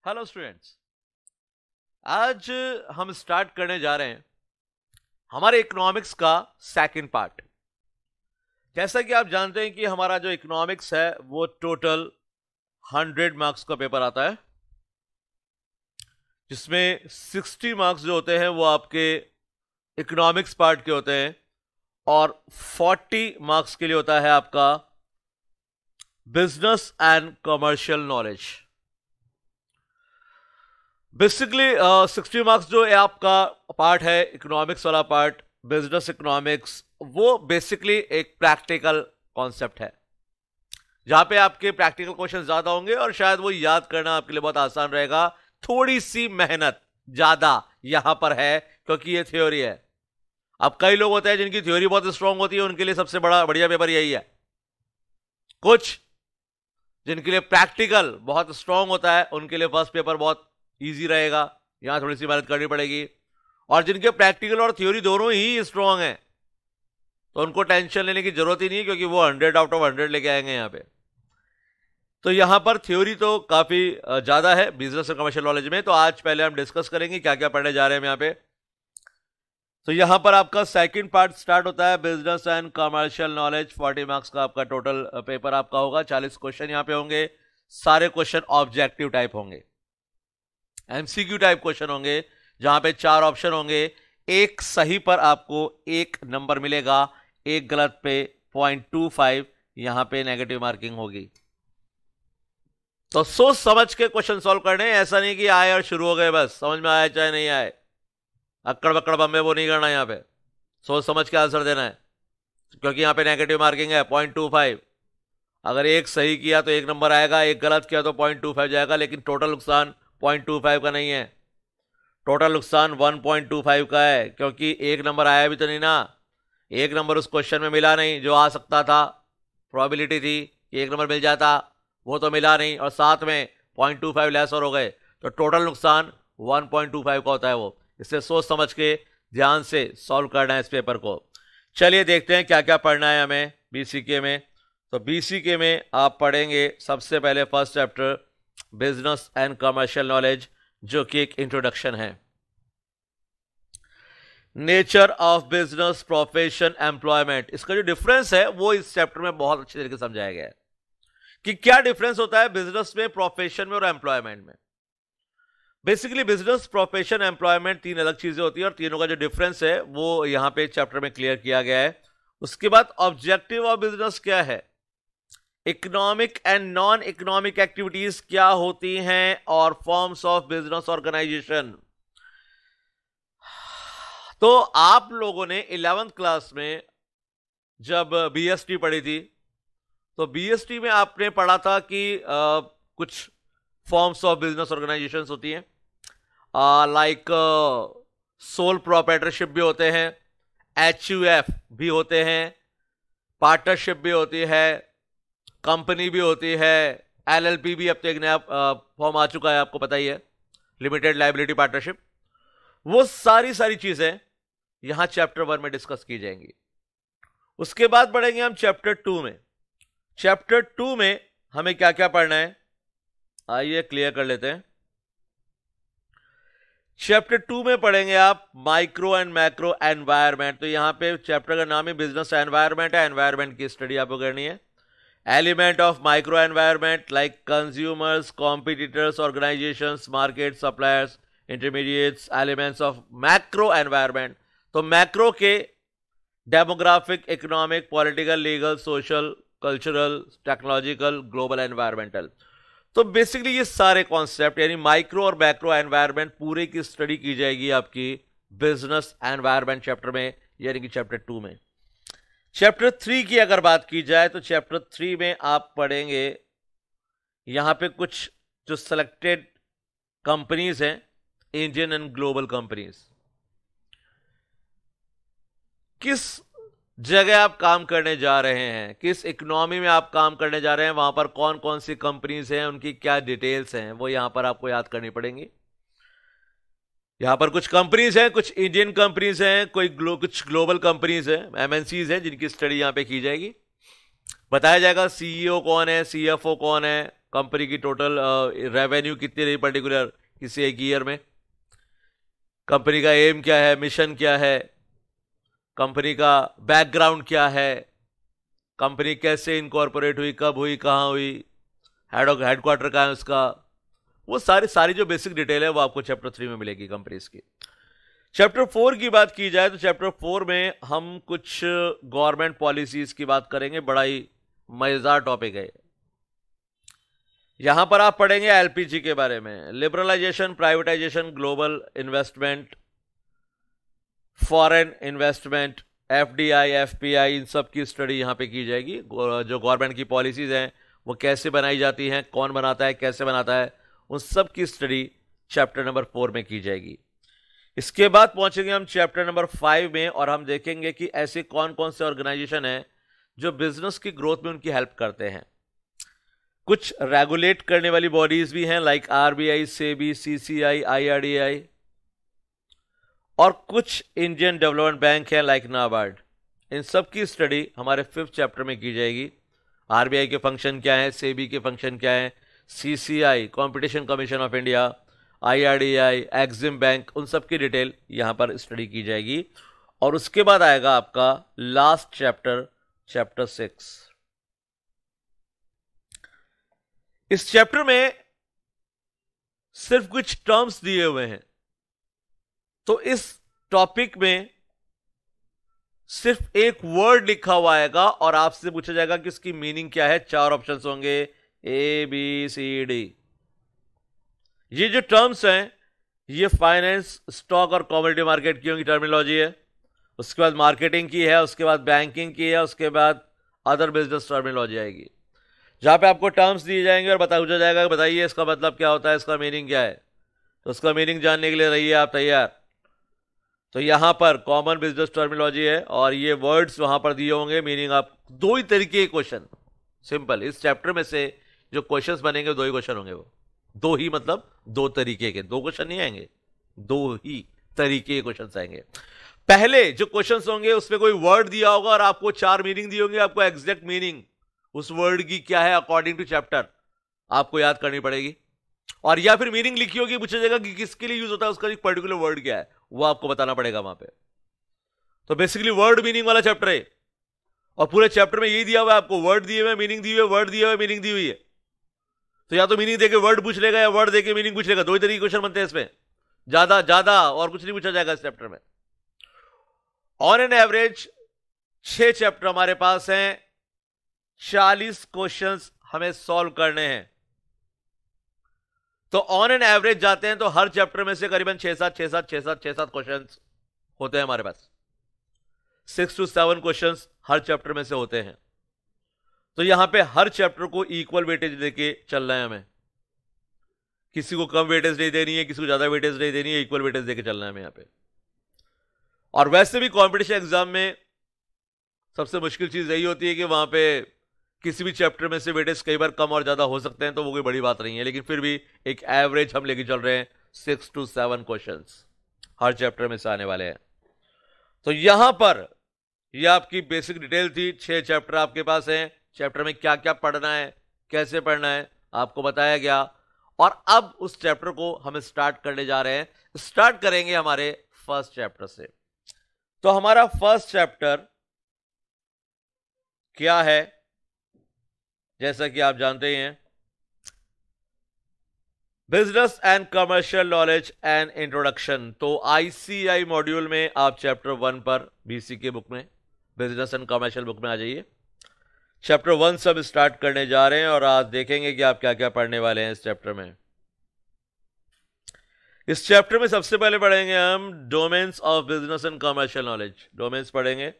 Hello students. आज हम start करने जा रहे हैं हमारे इकोनॉमिक्स का सेकंड पार्ट। जैसा कि आप जानते हैं कि हमारा जो इकोनॉमिक्स है वो टोटल 100 मार्क्स का पेपर आता है, जिसमें 60 मार्क्स जो होते हैं वो आपके इकोनॉमिक्स पार्ट के होते हैं और 40 मार्क्स के लिए होता है आपका business and commercial knowledge. Basically 60 marks जो है आपका पार्ट है इकोनॉमिक्स वाला पार्ट, बिजनेस इकोनॉमिक्स, वो बेसिकली एक प्रैक्टिकल कॉन्सेप्ट है जहां पे आपके प्रैक्टिकल क्वेश्चन ज्यादा होंगे और शायद वो याद करना आपके लिए बहुत आसान रहेगा। थोड़ी सी मेहनत ज्यादा यहां पर है क्योंकि ये थ्योरी है। अब कई लोग होते हैं जिनकी थ्योरी बहुत स्ट्रांग होती है, उनके लिए सबसे बढ़िया पेपर यही है। कुछ जिनके लिए प्रैक्टिकल बहुत स्ट्रांग होता है उनके लिए फर्स्ट पेपर बहुत इजी रहेगा, यहां थोड़ी सी मेहनत करनी पड़ेगी। और जिनके प्रैक्टिकल और थ्योरी दोनों ही स्ट्रांग हैं तो उनको टेंशन लेने की जरूरत ही नहीं, क्योंकि वो 100 आउट ऑफ 100 लेके आएंगे यहां पे। तो यहां पर थ्योरी तो काफी ज्यादा है बिजनेस और कमर्शियल नॉलेज में। तो आज पहले हम डिस्कस करेंगे क्या क्या पढ़ने जा रहे हैं यहां पे। तो यहां पर आपका सेकंड पार्ट स्टार्ट होता है business and commercial knowledge. 40 marks का आपका टोटल पेपर आपका होगा। 40 क्वेश्चन यहां पे होंगे। सारे क्वेश्चन ऑब्जेक्टिव टाइप होंगे, एमसीक्यू टाइप क्वेश्चन होंगे, जहां पे 4 ऑप्शन होंगे। एक सही पर आपको 1 नंबर मिलेगा, एक गलत पे 0.25 यहां पे नेगेटिव मार्किंग होगी। तो सोच समझ के क्वेश्चन सॉल्व करने, ऐसा नहीं कि आए और शुरू हो गए, बस समझ में आया चाहे नहीं आए, अक्कड़ बक्कड़ बम्बे वो नहीं करना। यहां पे सोच समझ के आंसर देना है, क्योंकि यहां पे नेगेटिव मार्किंग है 0.25। अगर एक सही किया तो 1 नंबर आएगा, एक गलत किया तो 0.25 जाएगा, लेकिन टोटल नुकसान 0.25 का नहीं है, टोटल नुकसान 1.25 का है, क्योंकि 1 नंबर आया भी तो नहीं ना। 1 नंबर उस क्वेश्चन में मिला नहीं जो आ सकता था, प्रोबेबिलिटी थी कि 1 नंबर मिल जाता, वो तो मिला नहीं, और साथ में 0.25 लेस और हो गए, तो टोटल नुकसान 1.25 का होता है वो। इससे सोच समझ के ध्यान से सॉल्व करना है इस पेपर को। चलिए देखते हैं क्या क्या पढ़ना है हमें बीसीके में। तो बीसीके में आप पढ़ेंगे सबसे पहले first chapter business and commercial knowledge, जो कि एक इंट्रोडक्शन है। Nature of business, profession, employment, इसका जो डिफरेंस है वो इस चैप्टर में बहुत अच्छे तरीके से समझाया गया है कि क्या डिफरेंस होता है बिजनेस में, प्रोफेशन में और एम्प्लॉयमेंट में। बेसिकली बिजनेस, प्रोफेशन, एम्प्लॉयमेंट 3 अलग चीजें होती है और तीनों का जो डिफरेंस है वो यहां पे चैप्टर में क्लियर किया गया है। उसके बाद ऑब्जेक्टिव ऑफ बिजनेस क्या है, economic and non economic activities क्या होती हैं, और फॉर्म्स ऑफ बिजनेस ऑर्गेनाइजेशन। तो आप लोगों ने 11th क्लास में जब बीएसटी पढ़ी थी तो बीएसटी में आपने पढ़ा था कि कुछ फॉर्म्स ऑफ बिजनेस ऑर्गेनाइजेशन होती हैं, लाइक सोल प्रोप्राइटरशिप भी होते हैं, एचयूएफ भी होते हैं, पार्टनरशिप भी होती है, कंपनी भी होती है, एलएलपी भी अब तो एक नया फॉर्म आ चुका है, आपको पता ही है, लिमिटेड लायबिलिटी पार्टनरशिप। वो सारी चीजें यहां चैप्टर 1 में डिस्कस की जाएंगी। उसके बाद पढ़ेंगे हम चैप्टर 2 में। चैप्टर 2 में हमें क्या क्या पढ़ना है, आइए क्लियर कर लेते हैं। चैप्टर 2 में पढ़ेंगे आप माइक्रो एंड मैक्रो एनवायरमेंट। तो यहां पे चैप्टर का नाम ही बिजनेस एनवायरमेंट है, एनवायरमेंट की स्टडी आपको करनी है। Element of micro environment like consumers, competitors, organisations, market, suppliers, intermediates, elements of macro environment. तो मैक्रो के demographic, economic, political, legal, social, cultural, technological, global, environmental. तो बेसिकली ये सारे कॉन्सेप्ट यानी माइक्रो और मैक्रो एनवायरमेंट पूरे की स्टडी की जाएगी आपकी बिजनेस एनवायरमेंट चैप्टर में, यानी कि चैप्टर 2 में। चैप्टर 3 की अगर बात की जाए तो चैप्टर 3 में आप पढ़ेंगे यहां पे कुछ जो सिलेक्टेड कंपनीज हैं, इंडियन एंड ग्लोबल कंपनीज, किस जगह आप काम करने जा रहे हैं, किस इकोनॉमी में आप काम करने जा रहे हैं, वहां पर कौन कौन सी कंपनीज हैं, उनकी क्या डिटेल्स हैं, वो यहां पर आपको याद करनी पड़ेंगी। यहां पर कुछ कंपनीज हैं, कुछ इंडियन कंपनीज हैं, कुछ ग्लोबल कंपनीज हैं, एमएनसीज हैं, जिनकी स्टडी यहां पे की जाएगी। बताया जाएगा सीईओ कौन है, सीएफओ कौन है, कंपनी की टोटल रेवेन्यू कितनी रही पर्टिकुलर किसी एक ईयर में, कंपनी का एम क्या है, मिशन क्या है, कंपनी का बैकग्राउंड क्या है, कंपनी कैसे इनकॉर्पोरेट हुई, कब हुई, कहाँ हुई, हेडक्वार्टर कहाँ है उसका, वो सारी सारी जो बेसिक डिटेल है वो आपको चैप्टर 3 में मिलेगी कंपनीज की। चैप्टर 4 की बात की जाए तो चैप्टर 4 में हम कुछ गवर्नमेंट पॉलिसीज की बात करेंगे। बड़ा ही मजेदार टॉपिक है। यहां पर आप पढ़ेंगे एलपीजी के बारे में, liberalisation, privatisation, global investment, foreign investment, FDI, FPI, इन सब की स्टडी यहां पे की जाएगी। जो गवर्नमेंट की पॉलिसीज हैं वो कैसे बनाई जाती हैं, कौन बनाता है, कैसे बनाता है, उन सब की स्टडी चैप्टर नंबर 4 में की जाएगी। इसके बाद पहुंचेंगे हम चैप्टर नंबर 5 में और हम देखेंगे कि ऐसे कौन कौन से ऑर्गेनाइजेशन हैं जो बिजनेस की ग्रोथ में उनकी हेल्प करते हैं। कुछ रेगुलेट करने वाली बॉडीज भी हैं like RBI, SEBI, CCI, IRDI, और कुछ इंडियन डेवलपमेंट बैंक है लाइक नाबार्ड। इन सब की स्टडी हमारे 5th चैप्टर में की जाएगी। आरबीआई के फंक्शन क्या है, सेबी के फंक्शन क्या है, CCI competition commission of India, IRDI, Exim bank, उन सब की डिटेल यहां पर स्टडी की जाएगी। और उसके बाद आएगा आपका लास्ट चैप्टर, चैप्टर 6। इस चैप्टर में सिर्फ कुछ टर्म्स दिए हुए हैं, तो इस टॉपिक में सिर्फ एक वर्ड लिखा हुआ आएगा और आपसे पूछा जाएगा कि इसकी मीनिंग क्या है। 4 ऑप्शंस होंगे, ए बी सी डी। ये जो टर्म्स हैं ये फाइनेंस, स्टॉक और कमोडिटी मार्केट की होंगी टर्मिनोलॉजी है। उसके बाद मार्केटिंग की है, उसके बाद बैंकिंग की है, उसके बाद अदर बिजनेस टर्मिनोलॉजी आएगी, जहां पे आपको टर्म्स दिए जाएंगे और पूछा जाएगा बताइए इसका मतलब क्या होता है, इसका मीनिंग क्या है। तो उसका मीनिंग जानने के लिए रहिए आप तैयार। तो यहां पर कॉमन बिजनेस टर्मिनोलॉजी है और ये वर्ड्स वहां पर दिए होंगे, मीनिंग आप 2 ही तरीके के क्वेश्चन, सिंपल, इस चैप्टर में से जो क्वेश्चंस बनेंगे 2 ही क्वेश्चन होंगे। वो 2 ही मतलब 2 तरीके के, 2 क्वेश्चन नहीं आएंगे, 2 ही तरीके के क्वेश्चन आएंगे। पहले जो क्वेश्चंस होंगे उसमें कोई वर्ड दिया होगा और आपको 4 मीनिंग दिए होंगे, आपको एग्जैक्ट मीनिंग उस वर्ड की क्या है अकॉर्डिंग टू चैप्टर आपको याद करनी पड़ेगी। और या फिर मीनिंग लिखी होगी, पूछा जाएगा कि किसके लिए यूज होता है, उसका एक पर्टिकुलर वर्ड क्या है वो आपको बताना पड़ेगा वहां पे। तो बेसिकली वर्ड मीनिंग वाला चैप्टर है और पूरे चैप्टर में यही दिया हुआ है आपको, वर्ड दिए हुए, मीनिंग दी हुई है, वर्ड दिया हुआ, मीनिंग दी हुई है। तो या तो मीनिंग देके वर्ड पूछ लेगा या वर्ड देके मीनिंग पूछ लेगा, 2 ही तरीके क्वेश्चन बनते हैं इसमें, ज्यादा ज्यादा और कुछ नहीं पूछा जाएगा इस चैप्टर में। ऑन एन एवरेज 6 चैप्टर हमारे पास हैं, 40 क्वेश्चंस हमें सॉल्व करने हैं। तो ऑन एन एवरेज जाते हैं तो हर चैप्टर में से करीबन 6-7 क्वेश्चंस होते हैं हमारे पास, 6 to 7 क्वेश्चंस हर चैप्टर में से होते हैं। तो यहां पे हर चैप्टर को इक्वल वेटेज देके चलना है हमें, किसी को कम वेटेज नहीं देनी है, किसी को ज्यादा वेटेज नहीं देनी है, इक्वल वेटेज देके चलना है हमें यहां पे। और वैसे भी कॉम्पिटिशन एग्जाम में सबसे मुश्किल चीज यही होती है कि वहां पे किसी भी चैप्टर में से वेटेज कई बार कम और ज्यादा हो सकते हैं, तो वो कोई बड़ी बात नहीं है, लेकिन फिर भी एक एवरेज हम लेके चल रहे हैं, 6 to 7 क्वेश्चंस हर चैप्टर में से आने वाले हैं। तो यहां पर ये आपकी बेसिक डिटेल थी, 6 चैप्टर आपके पास हैं, चैप्टर में क्या क्या पढ़ना है, कैसे पढ़ना है आपको बताया गया। और अब उस चैप्टर को हम स्टार्ट करने जा रहे हैं। स्टार्ट करेंगे हमारे फर्स्ट चैप्टर से। तो हमारा फर्स्ट चैप्टर क्या है, जैसा कि आप जानते ही हैं, business and commercial knowledge and introduction. तो आईसीआई मॉड्यूल में आप चैप्टर 1 पर बीसी के बुक में, बिजनेस एंड कमर्शियल बुक में आ जाइए। चैप्टर 1 सब स्टार्ट करने जा रहे हैं और आज देखेंगे कि आप क्या क्या पढ़ने वाले हैं इस चैप्टर में। इस चैप्टर में सबसे पहले पढ़ेंगे हम domains of business and commercial knowledge, domains पढ़ेंगे।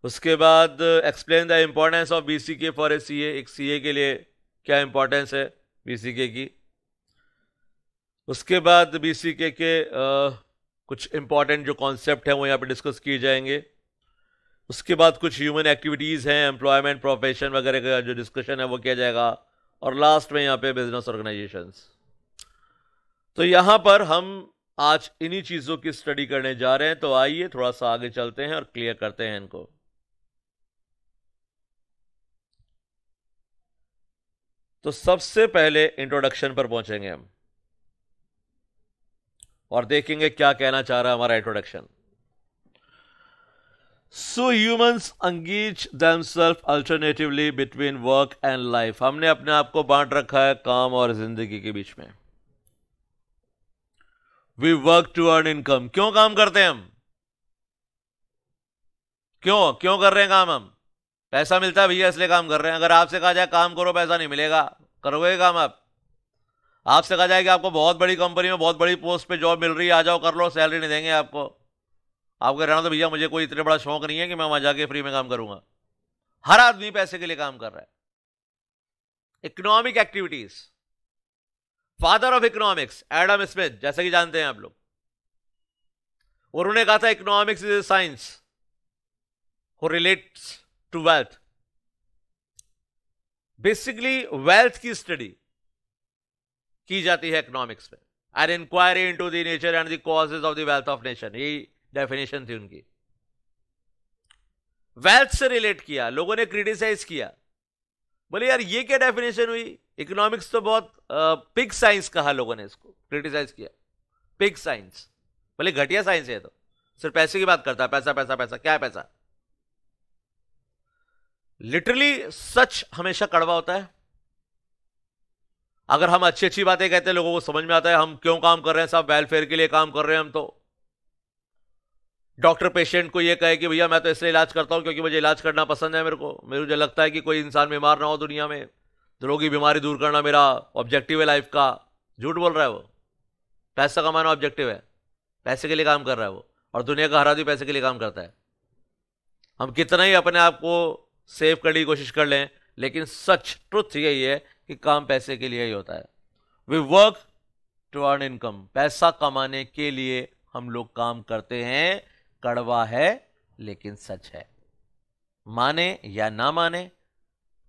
उसके बाद explain the importance of BCK for a CA, एक सीए के लिए क्या इंपॉर्टेंस है बीसीके की। उसके बाद बीसीके के कुछ इंपॉर्टेंट जो कॉन्सेप्ट हैं वो यहाँ पे डिस्कस किए जाएंगे। उसके बाद कुछ ह्यूमन एक्टिविटीज़ हैं, एम्प्लॉयमेंट, प्रोफेशन वगैरह का जो डिस्कशन है वो किया जाएगा। और लास्ट में यहाँ पे बिजनेस ऑर्गेनाइजेशंस। तो यहाँ पर हम आज इन्हीं चीज़ों की स्टडी करने जा रहे हैं। तो आइए थोड़ा सा आगे चलते हैं और क्लियर करते हैं इनको। तो सबसे पहले इंट्रोडक्शन पर पहुंचेंगे हम और देखेंगे क्या कहना चाह रहा है हमारा introduction. So humans engage themselves alternatively between work and life. हमने अपने आप को बांट रखा है काम और जिंदगी के बीच में। We work to earn income. क्यों काम करते हैं हम? क्यों क्यों कर रहे हैं काम हम? पैसा मिलता है भैया इसलिए काम कर रहे हैं। अगर आपसे कहा जाए काम करो पैसा नहीं मिलेगा, करोगे काम आप? आपसे कहा जाए कि आपको बहुत बड़ी कंपनी में बहुत बड़ी पोस्ट पे जॉब मिल रही है, आ जाओ कर लो, सैलरी नहीं देंगे आपको। आपको रहना तो भैया मुझे कोई इतने बड़ा शौक नहीं है कि मैं वहां जाके फ्री में काम करूंगा। हर आदमी पैसे के लिए काम कर रहा है। Economic activities, father of economics Adam Smith, जैसे कि जानते हैं आप लोग, और उन्होंने कहा था economics is science who relates to wealth. Basically wealth की स्टडी की जाती है इकोनॉमिक्स में। An inquiry into the nature and the causes of the wealth of nation, यही डेफिनेशन थी उनकी। वेल्थ से रिलेट किया, लोगों ने क्रिटिसाइज किया, बोले यार ये क्या डेफिनेशन हुई, इकोनॉमिक्स तो बहुत पिग साइंस कहा लोगों ने, इसको क्रिटिसाइज किया, पिग साइंस। बोले घटिया साइंस है, तो सिर्फ पैसे की बात करता है, पैसा पैसा पैसा, क्या है पैसा? लिटरली सच हमेशा कड़वा होता है। अगर हम अच्छी अच्छी बातें कहते हैं लोगों को समझ में आता है हम क्यों काम कर रहे हैं, सब वेलफेयर के लिए काम कर रहे हैं हम। तो डॉक्टर पेशेंट को यह कहे कि भैया मैं तो इसलिए इलाज करता हूं क्योंकि मुझे इलाज करना पसंद है, मुझे लगता है कि कोई इंसान बीमार ना हो दुनिया में, लोगों की बीमारी दूर करना मेरा ऑब्जेक्टिव है लाइफ का। झूठ बोल रहा है वो। पैसा कमाना ऑब्जेक्टिव है, पैसे के लिए काम कर रहा है वो, और दुनिया का हर आदमी पैसे के लिए काम करता है। हम कितना ही अपने आप को सेव करने की कोशिश कर लें, लेकिन सच ट्रुथ यही है कि काम पैसे के लिए ही होता है। We work to earn income, पैसा कमाने के लिए हम लोग काम करते हैं। कड़वा है लेकिन सच है, माने या ना माने।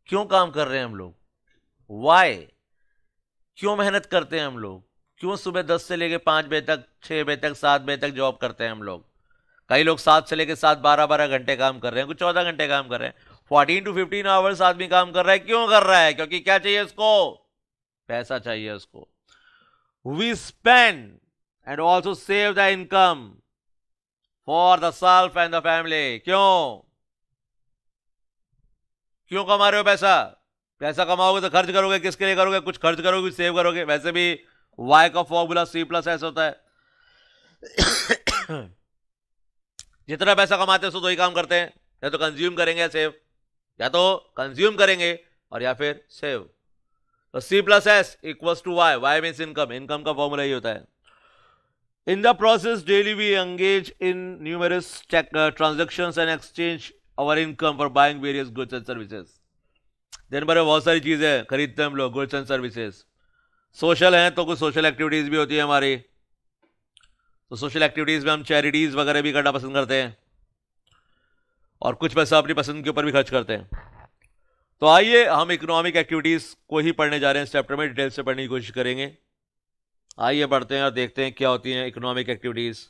क्यों काम कर रहे हैं हम लोग? वाई? क्यों मेहनत करते हैं हम लोग? क्यों सुबह 10 से लेके 5 बजे तक, 6 बजे तक, 7 बजे तक जॉब करते हैं हम लोग? कई लोग 7 से लेके 7 12 घंटे काम कर रहे हैं, कुछ 14 घंटे काम कर रहे हैं। 14 to 15 आवर्स आदमी काम कर रहा है। क्यों कर रहा है? क्योंकि क्या चाहिए उसको? पैसा चाहिए उसको। We spend and also save the income for the self and the family. क्यों क्यों कमा रहे हो पैसा? पैसा कमाओगे तो खर्च करोगे, किसके लिए करोगे? कुछ खर्च करोगे, कुछ सेव करोगे। वैसे भी वाई का फॉर्मूला C+S होता है। जितना पैसा कमाते हैं तो ही काम करते हैं, या तो कंज्यूम करेंगे या सेव, या तो कंज्यूम करेंगे और या फिर सेव। तो C+S equals to Y, Y means income, income का फॉर्मूला ही होता है। In the process daily we engage in numerous transactions and exchange our income for buying various goods and services. दिन भर में बहुत सारी चीजें खरीदते हैं हम लोग, गुड्स एंड सर्विसेज। सोशल हैं तो कुछ सोशल एक्टिविटीज भी होती है हमारी, तो सोशल एक्टिविटीज में हम चैरिटीज वगैरह भी करना पसंद करते हैं, और कुछ पैसा अपनी पसंद के ऊपर भी खर्च करते हैं। तो आइए हम इकोनॉमिक एक्टिविटीज को ही पढ़ने जा रहे हैं, इस चैप्टर में डिटेल से पढ़ने की कोशिश करेंगे। आइए पढ़ते हैं और देखते हैं क्या होती हैं इकोनॉमिक एक्टिविटीज।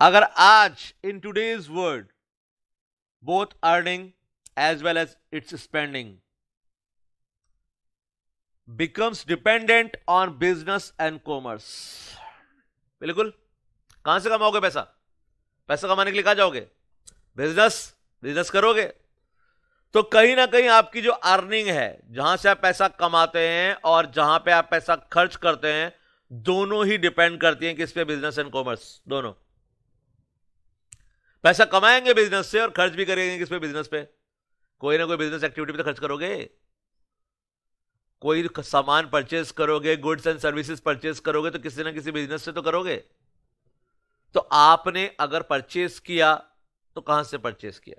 अगर आज in today's world both earning as well as its spending becomes dependent on business and commerce। बिल्कुल। कहां से कमाओगे पैसा? पैसा कमाने के लिए कहां जाओगे? बिजनेस करोगे। तो कहीं ना कहीं आपकी जो अर्निंग है, जहां से आप पैसा कमाते हैं और जहां पे आप पैसा खर्च करते हैं, दोनों ही डिपेंड करती हैं किस पे? बिजनेस एंड कॉमर्स, दोनों। पैसा कमाएंगे बिजनेस से और खर्च भी करेंगे किस पे? बिजनेस पे। कोई ना कोई बिजनेस एक्टिविटी पे तो खर्च करोगे, कोई सामान परचेज करोगे, गुड्स एंड सर्विसेज परचेज करोगे, तो किसी ना किसी बिजनेस से तो करोगे। तो आपने अगर परचेज किया तो कहां से परचेज किया?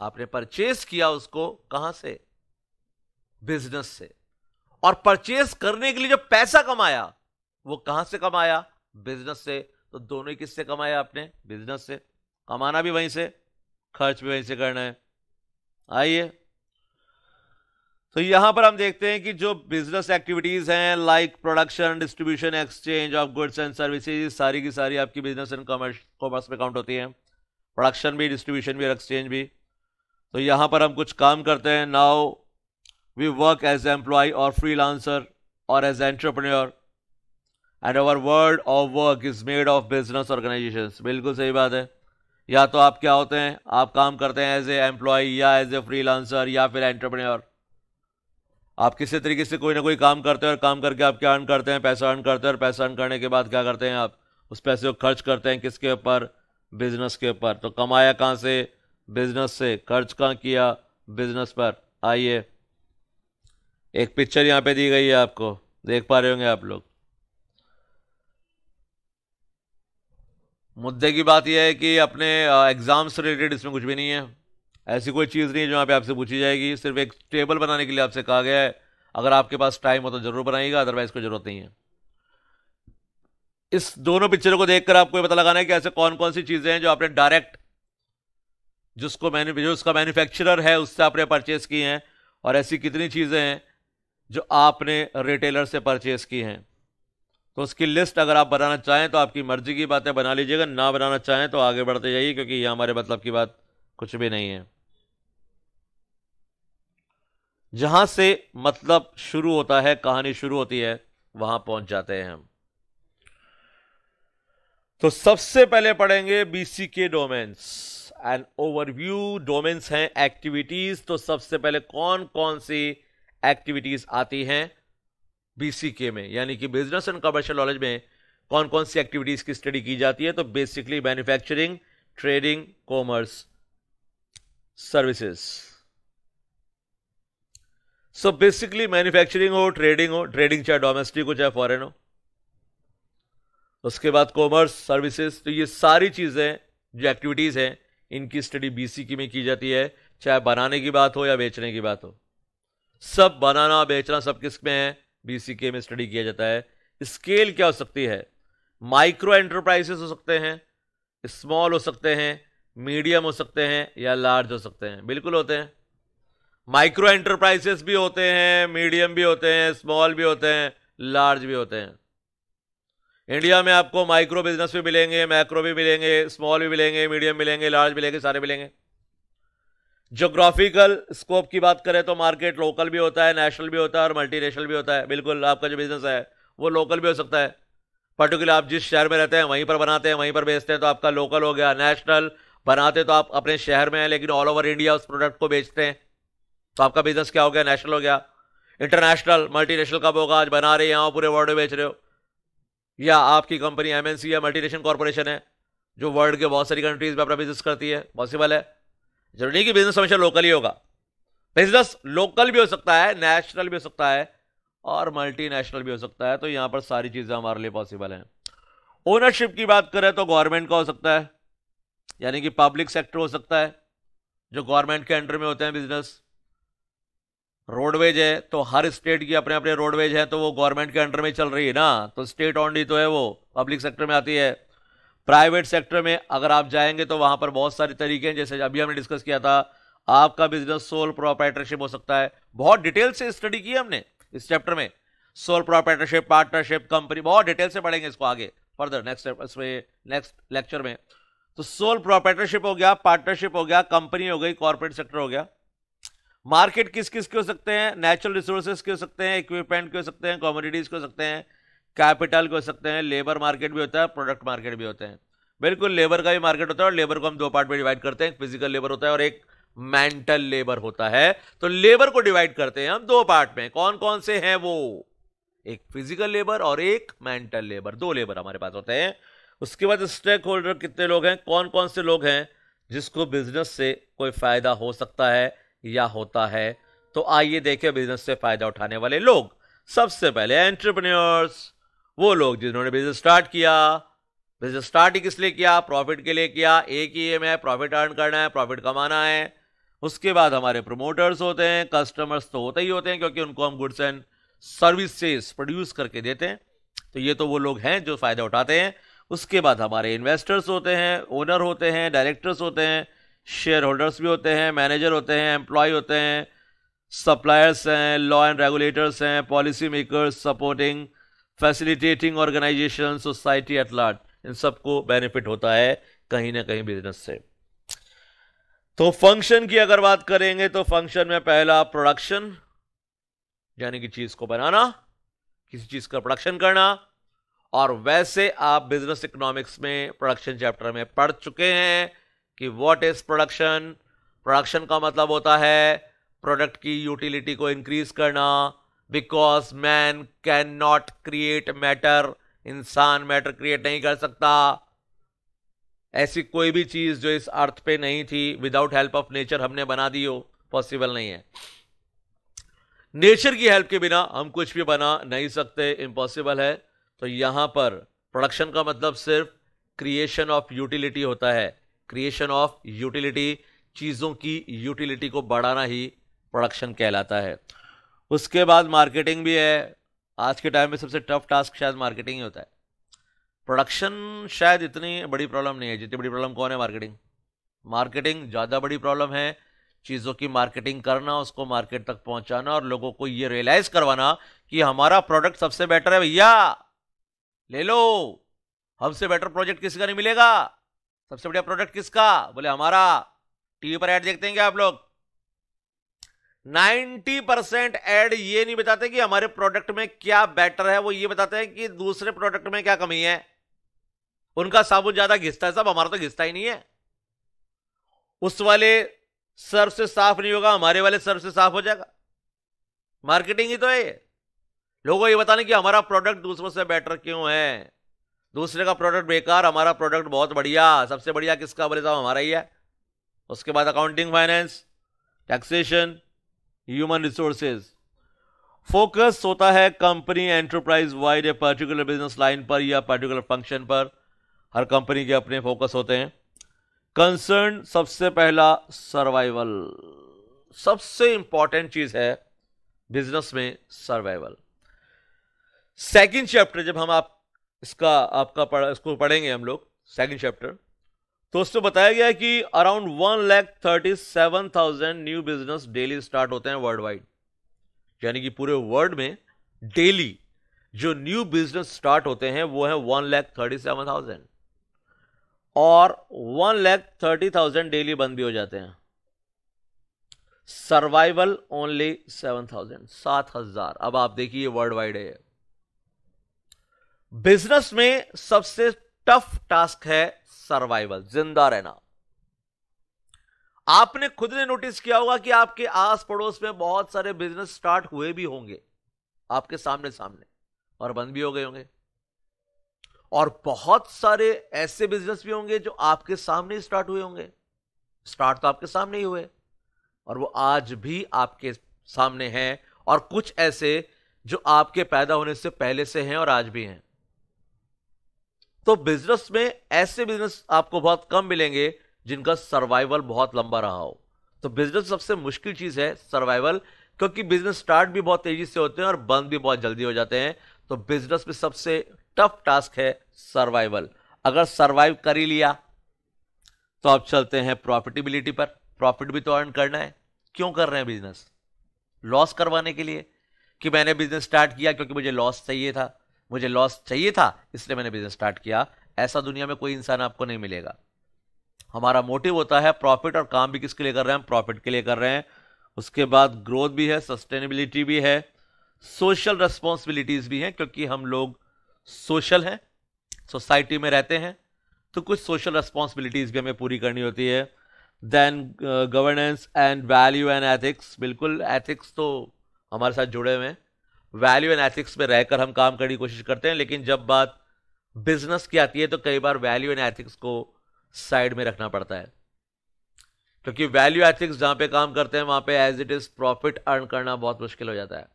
आपने परचेज किया उसको कहां से? बिजनेस से। और परचेज करने के लिए जो पैसा कमाया वो कहां से कमाया? बिजनेस से। तो दोनों ही किससे कमाया आपने? बिजनेस से। कमाना भी वहीं से, खर्च भी वहीं से करना है। आइए, तो यहां पर हम देखते हैं कि जो बिजनेस एक्टिविटीज हैं, like production, distribution, exchange of goods and services, सारी की सारी आपकी बिजनेस एंड कॉमर्स में काउंट होती हैं। प्रोडक्शन भी, डिस्ट्रीब्यूशन भी और एक्सचेंज भी। तो यहां पर हम कुछ काम करते हैं। Now we work as employ or freelancer or as entrepreneur and our world of work is made of business organisations. बिल्कुल सही बात है। या तो आप क्या होते हैं, आप काम करते हैं एज ए एम्प्लॉय या एज ए फ्रीलांसर या फिर एंटरप्रेन्योर। आप किसी तरीके से कोई ना कोई काम करते हैं और काम करके आप क्या अर्न करते हैं, पैसा अर्न करते हैं, और पैसा अर्न करने के बाद क्या करते हैं, आप उस पैसे को खर्च करते हैं किसके ऊपर, बिजनेस के ऊपर। तो कमाया कहाँ से, बिजनेस से। खर्च कहाँ किया, बिजनेस पर। आइए एक पिक्चर यहां पे दी गई है, आपको देख पा रहे होंगे आप लोग। मुद्दे की बात यह है कि अपने एग्जाम से रिलेटेड इसमें कुछ भी नहीं है। ऐसी कोई चीज़ नहीं है जो यहाँ पे आपसे पूछी जाएगी। सिर्फ एक टेबल बनाने के लिए आपसे कहा गया है। अगर आपके पास टाइम हो तो जरूर बनाइएगा, अदरवाइज कोई जरूरत नहीं है। इस दोनों पिक्चरों को देखकर आपको ये पता लगाना है कि ऐसे कौन कौन सी चीजें हैं जो आपने डायरेक्ट जो उसका मैन्युफैक्चरर है उससे आपने परचेस की हैं, और ऐसी कितनी चीजें हैं जो आपने रिटेलर से परचेस की हैं। तो उसकी लिस्ट अगर आप बनाना चाहें तो आपकी मर्जी की बात है, बना लीजिएगा। ना बनाना चाहें तो आगे बढ़ते जाइए, क्योंकि ये हमारे मतलब की बात कुछ भी नहीं है। जहां से मतलब शुरू होता है, कहानी शुरू होती है, वहां पहुंच जाते हैं हम। तो सबसे पहले पढ़ेंगे BCK domains and overview. Domains हैं एक्टिविटीज। तो सबसे पहले कौन कौन सी एक्टिविटीज आती हैं बीसीके में, यानी कि बिजनेस एंड कमर्शियल नॉलेज में कौन कौन सी एक्टिविटीज की स्टडी की जाती है। तो basically manufacturing, trading, commerce, services. So basically manufacturing हो, ट्रेडिंग चाहे डोमेस्टिक हो चाहे फॉरेन हो। उसके बाद कॉमर्स, सर्विसेज। तो ये सारी चीजें जो एक्टिविटीज हैं इनकी स्टडी बीसीके में की जाती है, चाहे बनाने की बात हो या बेचने की बात हो। सब बनाना बेचना सब किस में है, बीसीके में स्टडी किया जाता है। स्केल क्या हो सकती है, माइक्रो एंटरप्राइजेस हो सकते हैं, स्मॉल हो सकते हैं, मीडियम हो सकते हैं, या लार्ज हो सकते हैं। बिल्कुल होते हैं। माइक्रो एंटरप्राइजेस भी होते हैं, मीडियम भी होते हैं, स्मॉल भी होते हैं, लार्ज भी होते हैं। इंडिया में आपको माइक्रो बिजनेस भी मिलेंगे, मैक्रो भी मिलेंगे, स्मॉल भी मिलेंगे, मीडियम मिलेंगे, लार्ज मिलेंगे, सारे मिलेंगे। ज्योग्राफिकल स्कोप की बात करें तो मार्केट लोकल भी होता है, नेशनल भी होता है और मल्टीनेशनल भी होता है। बिल्कुल, आपका जो बिजनेस है वो लोकल भी हो सकता है। पर्टिकुलर आप जिस शहर में रहते हैं वहीं पर बनाते हैं, वहीं पर बेचते हैं, तो आपका लोकल हो गया। नेशनल बनाते तो आप अपने शहर में हैं, लेकिन ऑल ओवर इंडिया उस प्रोडक्ट को बेचते हैं, तो आपका बिजनेस क्या हो गया, नेशनल हो गया। इंटरनेशनल, मल्टीनेशनल कब होगा, आज बना रहे हैं पूरे वर्ल्ड में बेच रहे हो, या आपकी कंपनी एमएनसी या मल्टीनेशनल कॉर्पोरेशन है जो वर्ल्ड के बहुत सारी कंट्रीज में अपना बिजनेस करती है। पॉसिबल है, जरूरी नहीं कि बिजनेस हमेशा लोकल ही होगा। बिजनेस लोकल भी हो सकता है, नेशनल भी हो सकता है और मल्टीनेशनल भी हो सकता है। तो यहां पर सारी चीजें हमारे लिए पॉसिबल हैं। ओनरशिप की बात करें तो गवर्नमेंट का हो सकता है, यानी कि पब्लिक सेक्टर हो सकता है, जो गवर्नमेंट के अंडर में होते हैं बिजनेस। रोडवेज है तो हर स्टेट की अपने अपने रोडवेज है, तो वो गवर्नमेंट के अंडर में चल रही है ना, तो स्टेट ऑन ही तो है, वो पब्लिक सेक्टर में आती है। प्राइवेट सेक्टर में अगर आप जाएंगे तो वहां पर बहुत सारे तरीके हैं, जैसे अभी हमने डिस्कस किया था, आपका बिजनेस सोल प्रोप्राइटरशिप हो सकता है। बहुत डिटेल से स्टडी की हमने इस चैप्टर में, सोल प्रोप्राइटरशिप, पार्टनरशिप, कंपनी, बहुत डिटेल से पढ़ेंगे इसको आगे फर्दर नेक्स्ट लेक्चर में। तो सोल प्रोप्राइटरशिप हो गया, पार्टनरशिप हो गया, कंपनी हो गई, कॉर्पोरेट सेक्टर हो गया। मार्केट किस किस के हो सकते हैं, नेचुरल रिसोर्सेज के हो सकते हैं, इक्विपमेंट के हो सकते हैं, कमोडिटीज के हो सकते हैं, कैपिटल के हो सकते हैं, लेबर मार्केट भी होता है, प्रोडक्ट मार्केट भी होते हैं। बिल्कुल, लेबर का भी मार्केट होता है, और लेबर को हम दो पार्ट में डिवाइड करते हैं, एक फिजिकल लेबर होता है और एक मेंटल लेबर होता है। तो लेबर को डिवाइड करते हैं हम दो पार्ट में। कौन कौन से हैं वो, एक फिजिकल लेबर और एक मेंटल लेबर, दो लेबर हमारे पास होते हैं। उसके बाद स्टेक होल्डर कितने लोग हैं, कौन कौन से लोग हैं जिसको बिजनेस से कोई फायदा हो सकता है या होता है। तो आइए देखें बिजनेस से फायदा उठाने वाले लोग। सबसे पहले एंटरप्रेन्योर्स, वो लोग जिन्होंने बिजनेस स्टार्ट किया। बिजनेस स्टार्ट ही किस लिए किया, प्रॉफिट के लिए किया। एक ही एम है, प्रॉफिट अर्न करना है, प्रॉफिट कमाना है। उसके बाद हमारे प्रमोटर्स होते हैं, कस्टमर्स तो होते ही होते हैं, क्योंकि उनको हम गुड्स एंड सर्विसेज प्रोड्यूस करके देते हैं। तो ये तो वो लोग हैं जो फायदा उठाते हैं। उसके बाद हमारे इन्वेस्टर्स होते हैं, ओनर होते हैं, डायरेक्टर्स होते हैं, शेयर होल्डर्स भी होते हैं, मैनेजर होते हैं, एम्प्लॉय होते हैं, सप्लायर्स हैं, लॉ एंड रेगुलेटर्स हैं, policy makers, supporting, facilitating organisation, society at large. इन सबको बेनिफिट होता है कहीं ना कहीं बिजनेस से। तो फंक्शन की अगर बात करेंगे तो फंक्शन में पहला प्रोडक्शन, यानी कि चीज को बनाना, किसी चीज का प्रोडक्शन करना। और वैसे आप बिजनेस इकोनॉमिक्स में प्रोडक्शन चैप्टर में पढ़ चुके हैं कि व्हाट इज प्रोडक्शन। प्रोडक्शन का मतलब होता है प्रोडक्ट की यूटिलिटी को इंक्रीज करना, because man can not create matter, इंसान मैटर क्रिएट नहीं कर सकता। ऐसी कोई भी चीज जो इस अर्थ पे नहीं थी, विदाउट हेल्प ऑफ नेचर हमने बना दी हो, पॉसिबल नहीं है। नेचर की हेल्प के बिना हम कुछ भी बना नहीं सकते, इम्पॉसिबल है। तो यहां पर प्रोडक्शन का मतलब सिर्फ क्रिएशन ऑफ यूटिलिटी होता है। क्रिएशन ऑफ यूटिलिटी, चीजों की यूटिलिटी को बढ़ाना ही प्रोडक्शन कहलाता है। उसके बाद मार्केटिंग भी है। आज के टाइम में सबसे टफ टास्क शायद मार्केटिंग ही होता है। प्रोडक्शन शायद इतनी बड़ी प्रॉब्लम नहीं है जितनी बड़ी प्रॉब्लम कौन है, मार्केटिंग। मार्केटिंग ज़्यादा बड़ी प्रॉब्लम है। चीज़ों की मार्केटिंग करना, उसको मार्केट तक पहुंचाना और लोगों को ये रियलाइज करवाना कि हमारा प्रोडक्ट सबसे बेटर है, भैया ले लो, हमसे बेटर प्रोजेक्ट किसी का नहीं मिलेगा। सबसे बढ़िया प्रोडक्ट किसका, बोले हमारा। टीवी पर ऐड देखते हैं क्या आप लोग? 90% ऐड ये नहीं बताते कि हमारे प्रोडक्ट में क्या बेटर है, वो ये बताते हैं कि दूसरे प्रोडक्ट में क्या कमी है। उनका साबुन ज्यादा घिसता है, सब हमारा तो घिसता ही नहीं है। उस वाले सर्फ से साफ नहीं होगा, हमारे वाले सर्फ से साफ हो जाएगा। मार्केटिंग ही तो है ये। लोगों को ये बताने कि हमारा प्रोडक्ट दूसरों से बेटर क्यों है। दूसरे का प्रोडक्ट बेकार, हमारा प्रोडक्ट बहुत बढ़िया। सबसे बढ़िया किसका, बोले साहब हमारा ही है। उसके बाद accounting, finance, taxation, human resources. Focus होता है कंपनी एंटरप्राइज वाइड या पर्टिकुलर बिजनेस लाइन पर या पर्टिकुलर फंक्शन पर। हर कंपनी के अपने फोकस होते हैं। कंसर्न सबसे पहला सर्वाइवल, सबसे इंपॉर्टेंट चीज है बिजनेस में, सर्वाइवल। सेकंड चैप्टर जब हम इसको पढ़ेंगे हम लोग, सेकंड चैप्टर, तो उसमें बताया गया है कि around 1,37,000 new business daily start होते हैं वर्ल्ड वाइड। यानी कि पूरे वर्ल्ड में डेली जो न्यू बिजनेस स्टार्ट होते हैं वो है 1,37,000, और 1,30,000 डेली बंद भी हो जाते हैं। Survival only 7,000, 7,000। अब आप देखिए वर्ल्ड वाइड है। बिजनेस में सबसे टफ टास्क है सर्वाइवल, जिंदा रहना। आपने खुद ने नोटिस किया होगा कि आपके आस पड़ोस में बहुत सारे बिजनेस स्टार्ट हुए भी होंगे आपके सामने सामने, और बंद भी हो गए होंगे। और बहुत सारे ऐसे बिजनेस भी होंगे जो आपके सामने स्टार्ट हुए होंगे। स्टार्ट तो आपके सामने ही हुए और वो आज भी आपके सामने हैं, और कुछ ऐसे जो आपके पैदा होने से पहले से हैं और आज भी हैं। तो बिजनेस में ऐसे बिजनेस आपको बहुत कम मिलेंगे जिनका सर्वाइवल बहुत लंबा रहा हो। तो बिजनेस सबसे मुश्किल चीज है सर्वाइवल, क्योंकि बिजनेस स्टार्ट भी बहुत तेजी से होते हैं और बंद भी बहुत जल्दी हो जाते हैं। तो बिजनेस में सबसे टफ टास्क है सर्वाइवल। अगर सर्वाइव कर ही लिया तो अब चलते हैं प्रॉफिटेबिलिटी पर। प्रॉफिट भी तो अर्न करना है। क्यों कर रहे हैं बिजनेस? लॉस करवाने के लिए, कि मैंने बिजनेस स्टार्ट किया क्योंकि मुझे लॉस चाहिए था, मुझे लॉस चाहिए था इसलिए मैंने बिजनेस स्टार्ट किया। ऐसा दुनिया में कोई इंसान आपको नहीं मिलेगा। हमारा मोटिव होता है प्रॉफिट, और काम भी किसके लिए कर रहे हैं? हम प्रॉफिट के लिए कर रहे हैं। उसके बाद ग्रोथ भी है, सस्टेनेबिलिटी भी है, सोशल रिस्पॉन्सिबिलिटीज भी हैं, क्योंकि हम लोग सोशल हैं, सोसाइटी में रहते हैं, तो कुछ सोशल रिस्पॉन्सिबिलिटीज भी हमें पूरी करनी होती है। Then governance and value and ethics. बिल्कुल, एथिक्स तो हमारे साथ जुड़े हुए हैं। वैल्यू एंड एथिक्स में रहकर हम काम करने की कोशिश करते हैं, लेकिन जब बात बिजनेस की आती है तो कई बार वैल्यू एंड एथिक्स को साइड में रखना पड़ता है, क्योंकि वैल्यू एथिक्स जहां पे काम करते हैं वहां पे as it is profit earn करना बहुत मुश्किल हो जाता है।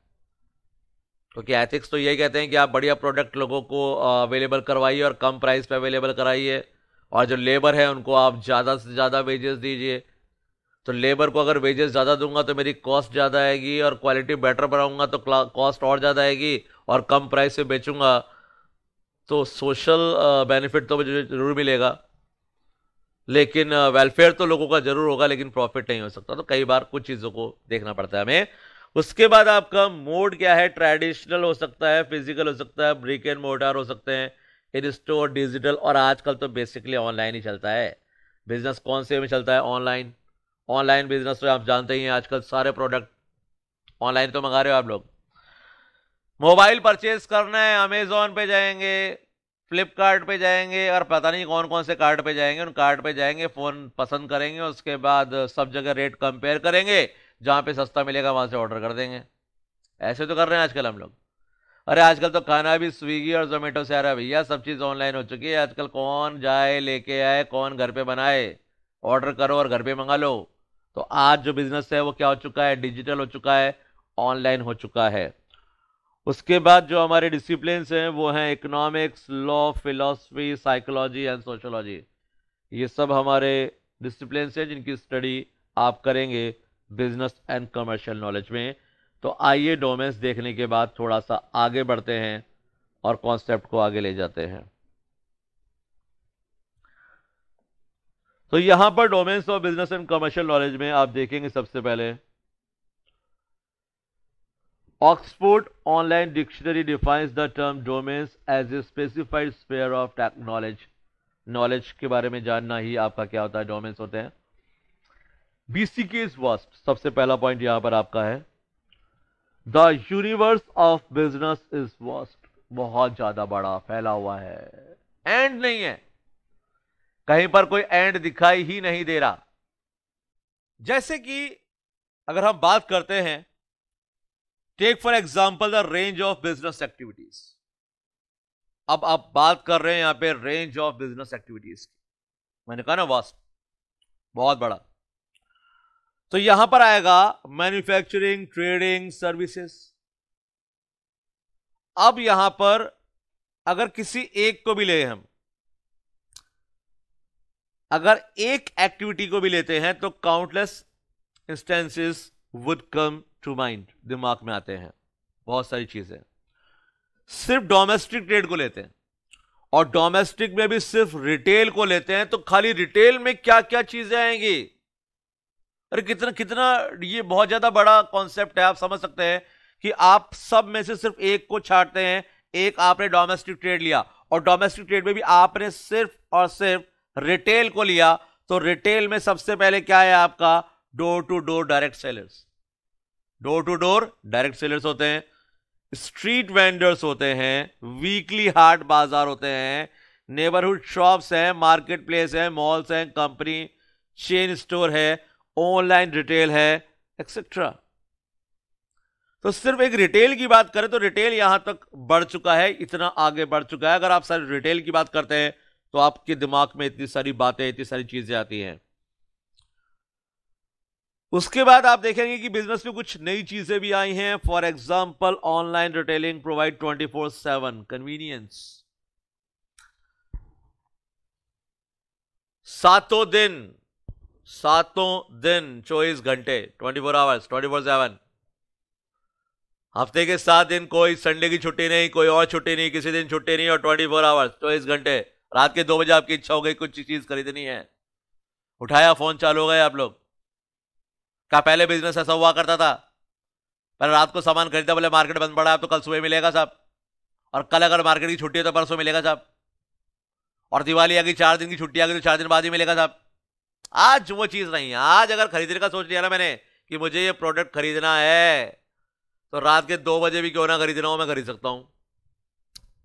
क्योंकि एथिक्स तो यही कहते हैं कि आप बढ़िया प्रोडक्ट लोगों को अवेलेबल करवाइए और कम प्राइस पे अवेलेबल कराइए, और जो लेबर है उनको आप ज़्यादा से ज़्यादा वेजेस दीजिए। तो लेबर को अगर वेजेस ज़्यादा दूंगा तो मेरी कॉस्ट ज़्यादा आएगी, और क्वालिटी बेटर बनाऊंगा तो कॉस्ट और ज़्यादा आएगी, और कम प्राइस से बेचूंगा तो सोशल बेनिफिट तो मुझे जरूर मिलेगा, लेकिन वेलफेयर तो लोगों का जरूर होगा, लेकिन प्रॉफिट नहीं हो सकता। तो कई बार कुछ चीज़ों को देखना पड़ता है हमें। उसके बाद आपका मोड क्या है? ट्रेडिशनल हो सकता है, फिजिकल हो सकता है, ब्रिक एंड मोर्टार हो सकते हैं, इन स्टोर, डिजिटल, और आजकल तो बेसिकली ऑनलाइन ही चलता है। बिजनेस कौन से में चलता है? ऑनलाइन। ऑनलाइन बिजनेस तो आप जानते ही हैं, आजकल सारे प्रोडक्ट ऑनलाइन तो मंगा रहे हो आप लोग। मोबाइल परचेज करना है, अमेजोन पे जाएंगे, फ्लिपकार्ट पे जाएंगे, और पता नहीं कौन कौन से कार्ट पे जाएंगे, उन कार्ट पे जाएंगे, फोन पसंद करेंगे, उसके बाद सब जगह रेट कंपेयर करेंगे, जहां पे सस्ता मिलेगा वहां से ऑर्डर कर देंगे। ऐसे तो कर रहे हैं आजकल हम लोग। अरे आजकल तो खाना भी स्विगी और जोमेटो से आ रहा है भैया, सब चीज ऑनलाइन हो चुकी है आजकल। कौन जाए लेके आए, कौन घर पे बनाए, ऑर्डर करो और घर पे मंगा लो। तो आज जो बिजनेस है वो क्या हो चुका है, डिजिटल हो चुका है, ऑनलाइन हो चुका है। उसके बाद जो हमारे डिसिप्लिन्स हैं वो हैं economics, law, philosophy, psychology and sociology. ये सब हमारे डिसिप्लिन्स हैं जिनकी स्टडी आप करेंगे बिजनेस एंड कमर्शियल नॉलेज में। तो आइए डोमेन्स देखने के बाद थोड़ा सा आगे बढ़ते हैं और कॉन्सेप्ट को आगे ले जाते हैं। तो यहां पर domains of business and commercial knowledge में आप देखेंगे सबसे पहले Oxford online dictionary defines the term domains as a specified sphere of knowledge. Knowledge के बारे में जानना ही आपका क्या होता है, डोमेन्स होते हैं। बीसीके इज वास्ट, सबसे पहला पॉइंट यहां पर आपका है। The universe of business is vast, बहुत ज्यादा बड़ा फैला हुआ है, एंड नहीं है, कहीं पर कोई एंड दिखाई ही नहीं दे रहा। जैसे कि अगर हम बात करते हैं, take for example the range of business activities. अब आप बात कर रहे हैं यहां पे रेंज ऑफ बिजनेस एक्टिविटीज की, मैंने कहा ना वास्ट, बहुत बड़ा। तो यहां पर आएगा मैन्युफैक्चरिंग, ट्रेडिंग, सर्विसेज। अब यहां पर अगर किसी एक को भी ले, हम अगर एक एक्टिविटी को भी लेते हैं तो countless instances would come to mind, दिमाग में आते हैं बहुत सारी चीजें। सिर्फ डोमेस्टिक ट्रेड को लेते हैं, और डोमेस्टिक में भी सिर्फ रिटेल को लेते हैं, तो खाली रिटेल में क्या क्या चीजें आएंगी। अरे कितना कितना, ये बहुत ज्यादा बड़ा कॉन्सेप्ट है। आप समझ सकते हैं कि आप सब में से सिर्फ एक को छांटते हैं। एक आपने डोमेस्टिक ट्रेड लिया, और डोमेस्टिक ट्रेड में भी आपने सिर्फ और सिर्फ रिटेल को लिया, तो रिटेल में सबसे पहले क्या है आपका, door to door direct sellers. Door to door direct sellers होते हैं, स्ट्रीट वेंडर्स होते हैं, वीकली हाट बाजार होते हैं, नेबरहुड शॉप्स हैं, मार्केट प्लेस है, मॉल्स हैं, कंपनी चेन स्टोर है, ऑनलाइन रिटेल है, एक्सेट्रा। तो सिर्फ एक रिटेल की बात करें तो रिटेल यहां तक बढ़ चुका है, इतना आगे बढ़ चुका है। अगर आप सारे रिटेल की बात करते हैं तो आपके दिमाग में इतनी सारी बातें, इतनी सारी चीजें आती हैं। उसके बाद आप देखेंगे कि बिजनेस में कुछ नई चीजें भी आई हैं। For example online retailing provide 24/7 convenience. सातों दिन 24 घंटे, 24 आवर्स, 24/7। हफ्ते के 7 दिन, कोई संडे की छुट्टी नहीं, कोई और छुट्टी नहीं, किसी दिन छुट्टी नहीं, और 24 आवर्स, 24 घंटे। रात के 2 बजे आपकी इच्छा हो गई कुछ चीज खरीदनी है, उठाया फोन, चालू हो गए आप लोग। क्या पहले बिजनेस ऐसा हुआ करता था, पहले रात को सामान खरीदा, बोले मार्केट बंद पड़ा है तो कल सुबह मिलेगा साहब, और कल अगर मार्केट की छुट्टी है तो परसों मिलेगा साहब, और दिवाली आ गई 4 दिन की छुट्टी आ गई तो 4 दिन बाद ही मिलेगा साहब। आज वो चीज नहीं है। आज अगर खरीदने का सोच लिया ना मैंने कि मुझे ये प्रोडक्ट खरीदना है, तो रात के 2 बजे भी क्यों ना खरीदना हो, मैं खरीद सकता हूं।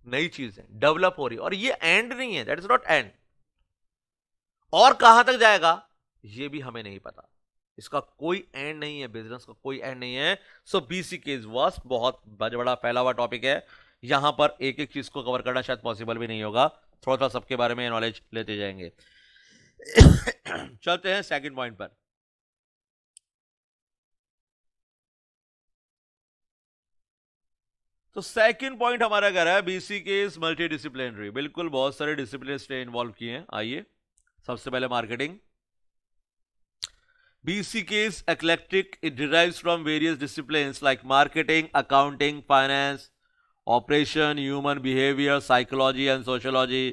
नई चीज है, डेवलप हो रही है, और ये एंड नहीं है, दैट इज नॉट एंड। और कहां तक जाएगा ये भी हमें नहीं पता, इसका कोई एंड नहीं है, बिजनेस का कोई एंड नहीं है। सो बीसीके इज वास्ट, बहुत बड़ा फैला हुआ टॉपिक है। यहां पर एक एक चीज को कवर करना शायद पॉसिबल भी नहीं होगा, थोड़ा थोड़ा सबके बारे में नॉलेज लेते जाएंगे। चलते हैं सेकंड पॉइंट पर। तो सेकंड पॉइंट हमारा कह रहा है बीसीके इज मल्टी डिसिप्लिनरी। बिल्कुल, बहुत सारे डिसिप्लिन इन्वॉल्व किए हैं। आइए, सबसे पहले marketing. BCK is eclectic. It derives from various disciplines like marketing, accounting, finance, operation, human behavior, psychology and sociology,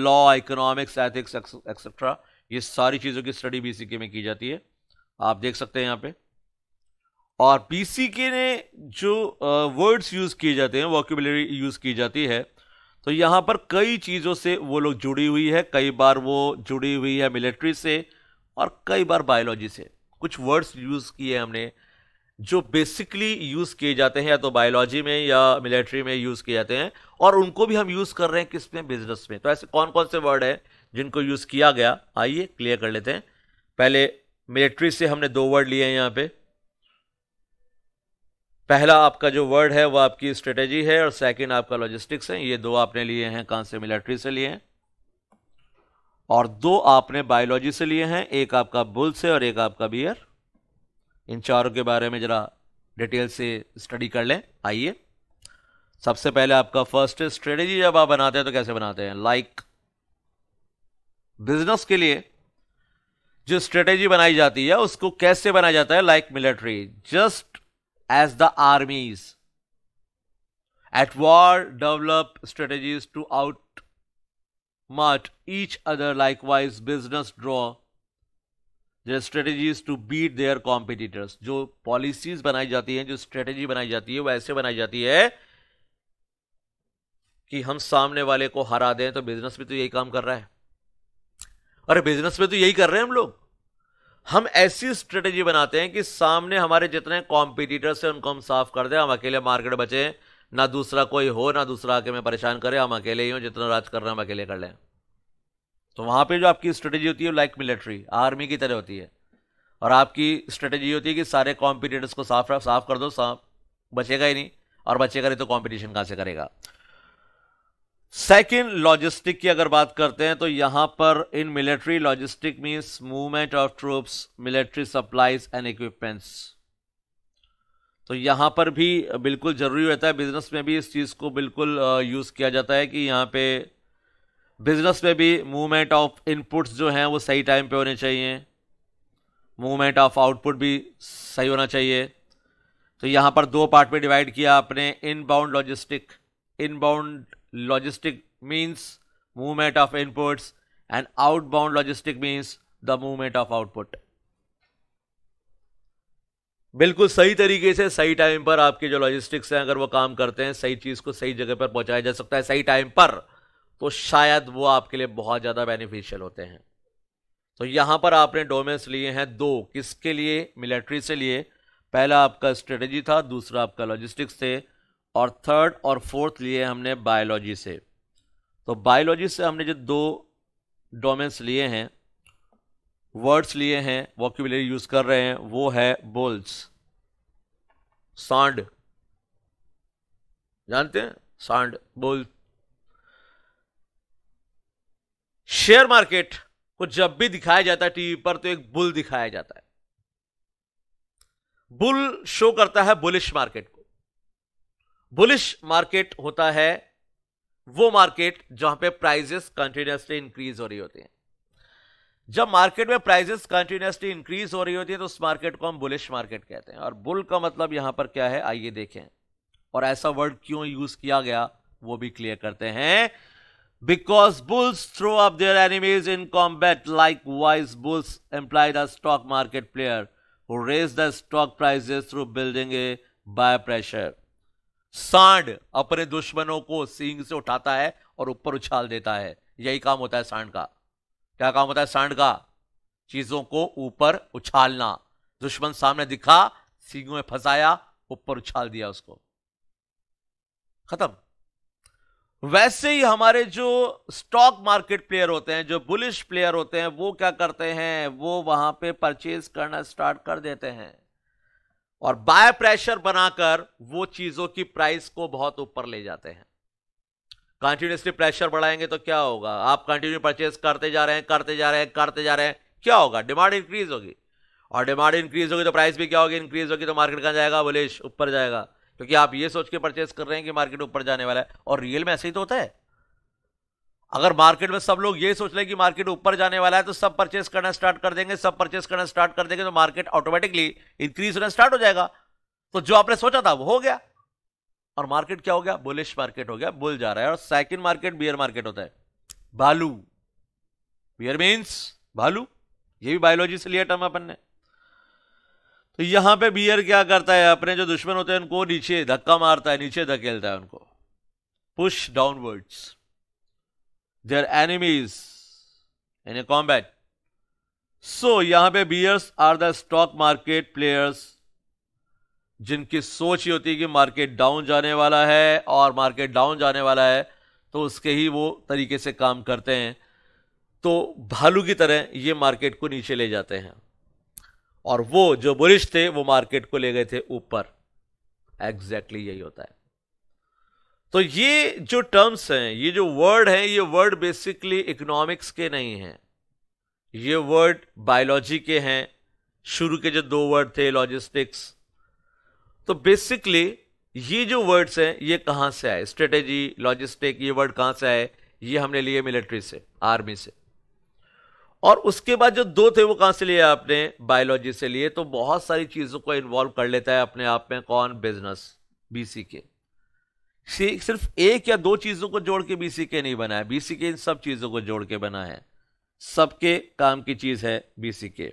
law, economics, ethics, etc. ये सारी चीजों की स्टडी BCK में की जाती है, आप देख सकते हैं यहां पे। और BCK ने जो वर्ड्स यूज किए जाते हैं, वोकैबुलरी यूज की जाती है, तो यहां पर कई चीजों से वो लोग जुड़ी हुई है। कई बार वो जुड़ी हुई है मिलिट्री से, और कई बार बायोलॉजी से। कुछ वर्ड्स यूज किए हमने जो बेसिकली यूज किए जाते हैं या तो बायोलॉजी में या मिलिट्री में यूज किए जाते हैं, और उनको भी हम यूज कर रहे हैं किस में, बिजनेस में। तो ऐसे कौन कौन से वर्ड है जिनको यूज किया गया, आइए क्लियर कर लेते हैं। पहले मिलिट्री से हमने 2 वर्ड लिए हैं यहां पे। पहला आपका जो वर्ड है वो आपकी स्ट्रेटेजी है और सेकंड आपका लॉजिस्टिक्स है। ये 2 आपने लिए हैं कहां से, मिलिट्री से लिए हैं, और 2 आपने बायोलॉजी से लिए हैं, एक आपका बुल से और एक आपका बियर। इन चारों के बारे में जरा डिटेल से स्टडी कर लें। आइए, सबसे पहले आपका फर्स्ट स्ट्रेटेजी जब आप बनाते हैं तो कैसे बनाते हैं, लाइक बिजनेस के लिए जो स्ट्रेटेजी बनाई जाती है उसको कैसे बनाया जाता है, like military, just as the armies at war develop strategies to आउट मट each other, likewise business draw their strategies to beat their competitors. जो पॉलिसीज बनाई जाती हैं, जो स्ट्रेटेजी बनाई जाती है वो ऐसे बनाई जाती है कि हम सामने वाले को हरा दें। तो बिजनेस में तो यही काम कर रहा है, अरे बिजनेस में तो यही कर रहे हैं हम लोग। हम ऐसी स्ट्रेटेजी बनाते हैं कि सामने हमारे जितने कॉम्पिटिटर्स हैं उनको हम साफ कर दें, हम अकेले मार्केट बचे, ना दूसरा कोई हो, ना दूसरा आके में परेशान करे, हम अकेले ही हो, जितना राज कर रहे हैं हम अकेले कर लें। तो वहां पे जो आपकी स्ट्रेटेजी होती है लाइक मिलिट्री, आर्मी की तरह होती है, और आपकी स्ट्रेटेजी होती है कि सारे कॉम्पिटिटर्स को साफ कर दो, साफ बचेगा ही नहीं, और बचेगा नहीं तो कॉम्पिटिशन कहां से करेगा। सेकेंड, लॉजिस्टिक की अगर बात करते हैं तो यहां पर in military, logistic means movement of troops, military supplies and equipments. तो यहां पर भी बिल्कुल जरूरी रहता है, बिजनेस में भी इस चीज को बिल्कुल यूज किया जाता है कि यहां पे बिजनेस में भी मूवमेंट ऑफ इनपुट्स जो हैं वो सही टाइम पे होने चाहिए, मूवमेंट ऑफ आउटपुट भी सही होना चाहिए। तो यहां पर 2 पार्ट में डिवाइड किया आपने, inbound logistic. Inbound logistic means movement of inputs and outbound logistic means the movement of output. बिल्कुल सही तरीके से सही टाइम पर आपके जो लॉजिस्टिक्स हैं अगर वो काम करते हैं, सही चीज को सही जगह पर पहुंचाया जा सकता है सही टाइम पर, तो शायद वो आपके लिए बहुत ज्यादा बेनिफिशियल होते हैं। तो यहां पर आपने डोमेन्स लिए हैं 2, किसके लिए, मिलिट्री से लिए। पहला आपका स्ट्रेटेजी था, दूसरा आपका लॉजिस्टिक्स थे, और थर्ड और फोर्थ लिए हमने बायोलॉजी से। तो बायोलॉजी से हमने जो 2 डोमेन्स लिए हैं, वर्ड्स लिए हैं, वोकैबुलरी यूज कर रहे हैं, वो है बुल्स, सांड, जानते हैं सांड, बुल। शेयर मार्केट को जब भी दिखाया जाता है टीवी पर तो एक बुल दिखाया जाता है। बुल शो करता है बुलिश मार्केट को। बुलिश मार्केट होता है वो मार्केट जहां पे प्राइसेस कंटिन्यूअसली इंक्रीज हो रही होती हैं। जब मार्केट में प्राइसेस कंटिन्यूअसली इंक्रीज हो रही होती है तो उस मार्केट को हम बुलिश मार्केट कहते हैं। और बुल का मतलब यहां पर क्या है, आइए देखें, और ऐसा वर्ड क्यों यूज किया गया वो भी क्लियर करते हैं। Because bulls throw up their enemies in combat, likewise bulls imply the stock market player who raise the stock prices through building a buy pressure. सांड अपने दुश्मनों को सींग से उठाता है और ऊपर उछाल देता है, यही काम होता है सांड का। क्या काम होता है सांड का? चीजों को ऊपर उछालना। दुश्मन सामने दिखा, सींगों में फंसाया, ऊपर उछाल दिया उसको, खत्म। वैसे ही हमारे जो स्टॉक मार्केट प्लेयर होते हैं, जो बुलिश प्लेयर होते हैं, वो क्या करते हैं, वो वहां पे परचेज करना स्टार्ट कर देते हैं और बाय प्रेशर बनाकर वो चीजों की प्राइस को बहुत ऊपर ले जाते हैं। कंटिन्यूसली प्रेशर बढ़ाएंगे तो क्या होगा, आप कंटिन्यू परचेज करते जा रहे हैं, करते जा रहे हैं, करते जा रहे हैं, क्या होगा, डिमांड इंक्रीज होगी, और डिमांड इंक्रीज होगी तो प्राइस भी क्या होगी, इंक्रीज होगी। तो मार्केट कहां जाएगा, बुलिश, ऊपर जाएगा, क्योंकि आप ये सोच के परचेस कर रहे हैं कि मार्केट ऊपर जाने वाला है। और रियल में ऐसे ही तो होता है। अगर मार्केट में सब लोग ये सोच रहे हैं कि मार्केट ऊपर जाने वाला है तो सब परचेस करना स्टार्ट कर देंगे, सब परचेस करना स्टार्ट कर देंगे, तो मार्केट ऑटोमेटिकली इंक्रीज होना स्टार्ट हो जाएगा। तो जो आपने सोचा था वो हो गया, और मार्केट क्या हो गया, बुलिश मार्केट हो गया, बुल जा रहा है। और सेकंड मार्केट बियर मार्केट होता है, भालू। बियर मीन्स भालू, ये भी बायोलॉजी से लिया टर्म अपन ने। तो यहां पे बियर क्या करता है, अपने जो दुश्मन होते हैं उनको नीचे धक्का मारता है, नीचे धकेलता है उनको, push downwards their enemies in a combat. So यहां पे bears are the stock market players, जिनकी सोच ये होती है कि मार्केट डाउन जाने वाला है, और मार्केट डाउन जाने वाला है तो उसके ही वो तरीके से काम करते हैं। तो भालू की तरह ये मार्केट को नीचे ले जाते हैं, और वो जो बुलिश थे वो मार्केट को ले गए थे ऊपर। एग्जैक्टली यही होता है। तो ये जो टर्म्स हैं, ये जो वर्ड हैं, ये वर्ड बेसिकली इकोनॉमिक्स के नहीं हैं, ये वर्ड बायोलॉजी के हैं। शुरू के जो दो वर्ड थे लॉजिस्टिक्स, तो बेसिकली ये जो वर्ड्स हैं ये कहां से आए? स्ट्रेटेजी, लॉजिस्टिक, ये वर्ड कहां से आए? ये हमने लिए मिलिट्री से, आर्मी से। और उसके बाद जो दो थे वो कहां से लिए आपने? बायोलॉजी से लिए। तो बहुत सारी चीजों को इन्वॉल्व कर लेता है अपने आप में कौन? Business, BCK. सिर्फ एक या दो चीजों को जोड़ के बीसीके नहीं बना है, बीसीके इन सब चीजों को जोड़ के बना है। सबके काम की चीज है बीसीके।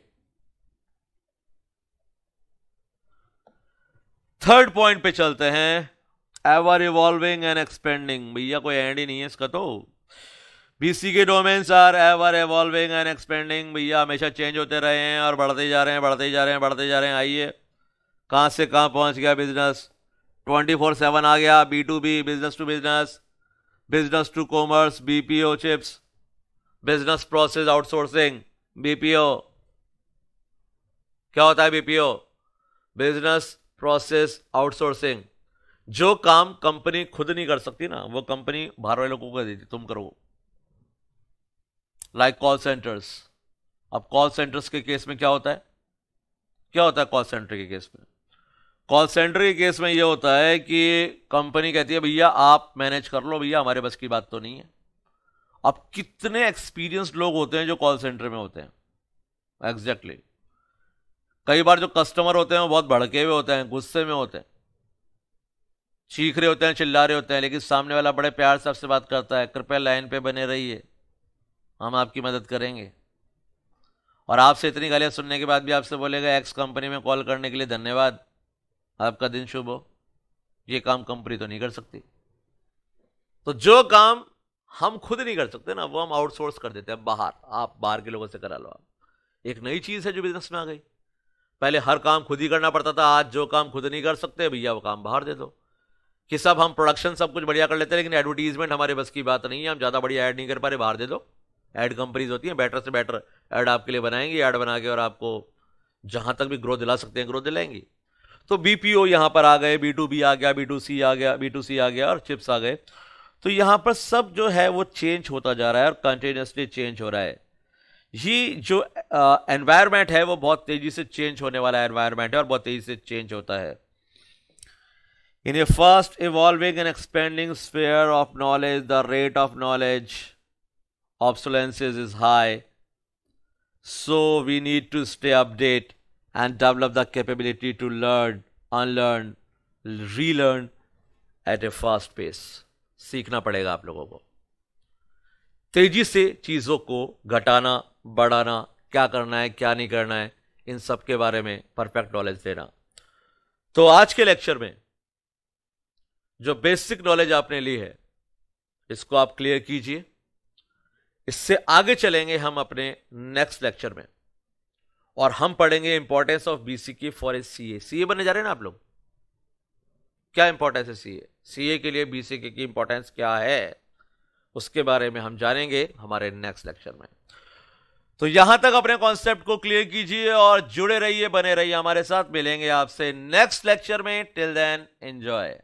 थर्ड पॉइंट पे चलते हैं, एवर इवॉल्विंग एंड एक्सपेंडिंग। भैया कोई एंड ही नहीं है इसका। तो बीसीके domains are ever evolving and expanding. भैया हमेशा चेंज होते रहे हैं और बढ़ते जा रहे हैं, बढ़ते जा रहे हैं, बढ़ते जा रहे हैं। आइए, कहां से कहां पहुंच गया बिजनेस? 24/7 आ गया। B2B, business to business, business to commerce, BPO chips, business process outsourcing, BPO. क्या होता है बीपीओ? Business process outsourcing. जो काम कंपनी खुद नहीं कर सकती ना, वो कंपनी बाहर वाले लोगों को देती, तुम करो। Like call centres. अब कॉल सेंटर्स के केस में क्या होता है? क्या होता है कॉल सेंटर के केस में? कॉल सेंटर के केस में यह होता है कि कंपनी कहती है भैया आप मैनेज कर लो, भैया हमारे बस की बात तो नहीं है। अब कितने एक्सपीरियंस्ड लोग होते हैं जो कॉल सेंटर में होते हैं। एग्जैक्टली कई बार जो कस्टमर होते हैं वो बहुत भड़के हुए होते हैं, गुस्से में होते हैं, चीख रहे होते हैं, चिल्ला रहे होते हैं, लेकिन सामने वाला बड़े प्यार से आपसे बात करता है, कृपया लाइन पे बने रहिए, हम आपकी मदद करेंगे। और आपसे इतनी गालियां सुनने के बाद भी आपसे बोलेगा एक्स कंपनी में कॉल करने के लिए धन्यवाद, आपका दिन शुभ हो। ये काम कंपनी तो नहीं कर सकती। तो जो काम हम खुद नहीं कर सकते ना, वो हम आउटसोर्स कर देते हैं बाहर। आप बाहर के लोगों से करा लो। आप एक नई चीज है जो बिजनेस में आ गई। पहले हर काम खुद ही करना पड़ता था, आज जो काम खुद नहीं कर सकते भैया वो काम बाहर दे दो। कि सब हम प्रोडक्शन सब कुछ बढ़िया कर लेते हैं, लेकिन एडवर्टीजमेंट हमारे बस की बात नहीं है, हम ज्यादा बढ़िया ऐड नहीं कर पा रहे, बाहर दे दो। ऐड कंपनीज होती हैं, बेटर से बेटर ऐड आपके लिए बनाएंगी, ऐड बना के और आपको जहां तक भी ग्रोथ दिला सकते हैं ग्रोथ दिलाएंगी। तो बीपीओ यहां पर आ गए, B2B आ गया, B2C आ गया, B2C आ गया और चिप्स आ गए। तो यहां पर सब जो है वो चेंज होता जा रहा है और कंटिन्यूसली चेंज हो रहा है। ये जो एनवायरनमेंट है वो बहुत तेजी से चेंज होने वाला एनवायरनमेंट है और बहुत तेजी से चेंज होता है। In a fast evolving and expanding sphere of knowledge, the rate of knowledge obsolescence is high. So we need to stay updated and develop the capability to learn, unlearn, relearn at a fast pace. सीखना पड़ेगा आप लोगों को। तेजी से चीजों को घटाना, बढ़ाना, क्या करना है, क्या नहीं करना है, इन सब के बारे में परफेक्ट नॉलेज देना। तो आज के लेक्चर में जो बेसिक नॉलेज आपने ली है इसको आप क्लियर कीजिए। इससे आगे चलेंगे हम अपने नेक्स्ट लेक्चर में और हम पढ़ेंगे importance of BCK for a CA. CA बनने जा रहे हैं ना आप लोग? क्या इंपॉर्टेंस है सीए? सीए के लिए बीसीके की इंपॉर्टेंस क्या है उसके बारे में हम जानेंगे हमारे नेक्स्ट लेक्चर में। तो यहां तक अपने कॉन्सेप्ट को क्लियर कीजिए और जुड़े रहिए, बने रहिए हमारे साथ। मिलेंगे आपसे नेक्स्ट लेक्चर में। Till then enjoy.